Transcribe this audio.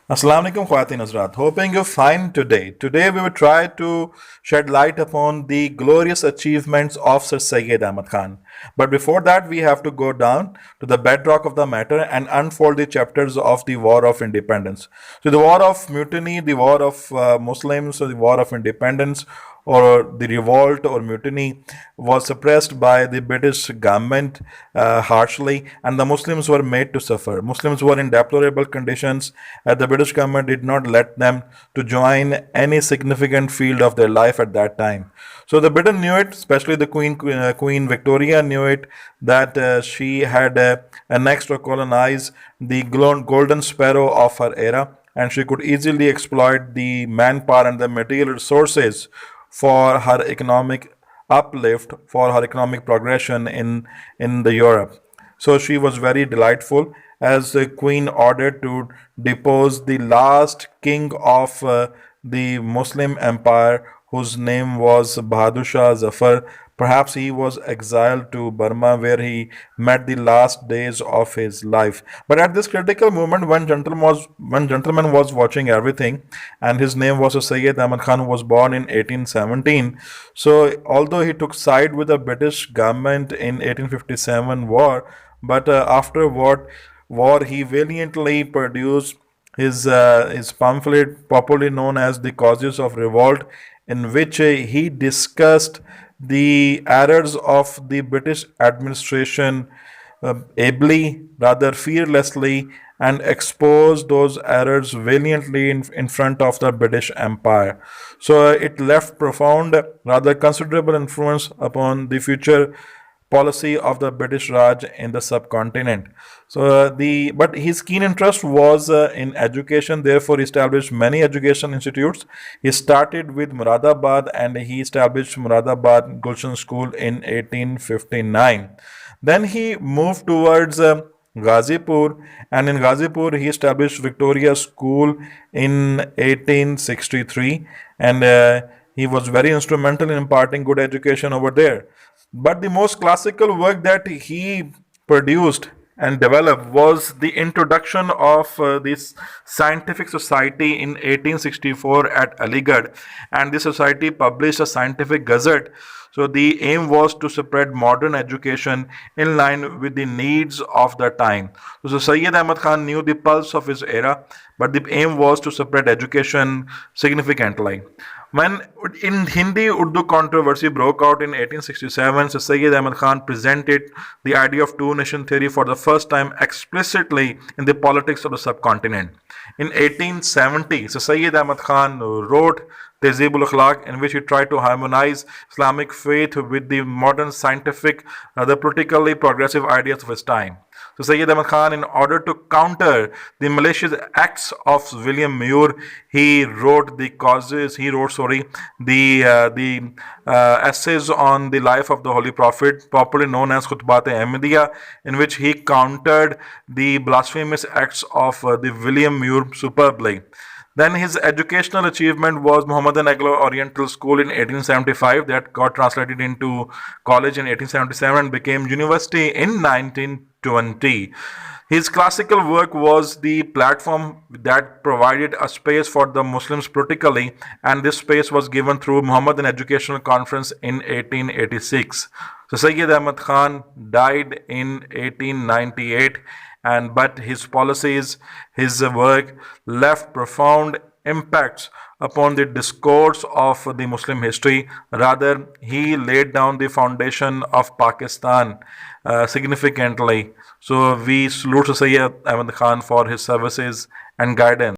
Assalamu alaikum, Khwatin Hazrat. Hoping you're fine today. Today we will try to shed light upon the glorious achievements of Sir Sayyid Ahmad Khan. But before that, we have to go down to the bedrock of the matter and unfold the chapters of the War of Independence. So, the War of Mutiny, the War of Muslims, or the War of Independence, or the revolt or mutiny was suppressed by the British government harshly, and the Muslims were made to suffer. Muslims were in deplorable conditions, and the British government did not let them to join any significant field of their life at that time. So the Britain knew it, especially the Queen Victoria knew it, that she had annexed or colonized the golden sparrow of her era, and she could easily exploit the manpower and the material resources for her economic uplift, for her economic progression in the Europe. So she was very delightful as the queen ordered to depose the last king of the Muslim empire, whose name was Bahadur Shah Zafar. Perhaps he was exiled to Burma, where he met the last days of his life. But at this critical moment, one gentleman was watching everything, and his name was Sayyid Ahmad Khan, who was born in 1817. So, although he took side with the British government in 1857 war, but after war he valiantly produced his pamphlet, popularly known as the Causes of Revolt, in which he discussed the errors of the British administration ably, rather fearlessly, and exposed those errors valiantly in front of the British Empire. So it left profound, rather considerable influence upon the future policy of the British Raj in the subcontinent. So the but his keen interest was in education. Therefore, he established many education institutes. He started with Muradabad and he established Muradabad Gulshan School in 1859. Then he moved towards Ghazipur, and in Ghazipur he established Victoria School in 1863, and he was very instrumental in imparting good education over there. But the most classical work that he produced and developed was the introduction of this scientific society in 1864 at Aligarh, and this society published a scientific gazette. So the aim was to spread modern education in line with the needs of the time. So Sayyid Ahmad Khan knew the pulse of his era, but the aim was to spread education significantly. When in Hindi Urdu controversy broke out in 1867, so Sayyid Ahmad Khan presented the idea of two nation theory for the first time explicitly in the politics of the subcontinent. In 1870, so Sayyid Ahmad Khan wrote Tehzeeb-ul Akhlaq, in which he tried to harmonize Islamic faith with the modern scientific, the politically progressive ideas of his time. So Sayyid Ahmad Khan, in order to counter the malicious acts of William Muir, he wrote, the essays on the life of the Holy Prophet, popularly known as Khutbat-e-Ahmadiyya, in which he countered the blasphemous acts of the William Muir superbly. Then his educational achievement was Muhammadan Anglo-Oriental School in 1875, that got translated into college in 1877 and became university in 1920. His classical work was the platform that provided a space for the Muslims politically, and this space was given through Muhammadan Educational Conference in 1886. So Sayyid Ahmad Khan died in 1898, and but his policies, his work left profound impacts upon the discourse of the Muslim history. Rather, he laid down the foundation of Pakistan significantly. So we salute Sayyid Ahmad Khan for his services and guidance.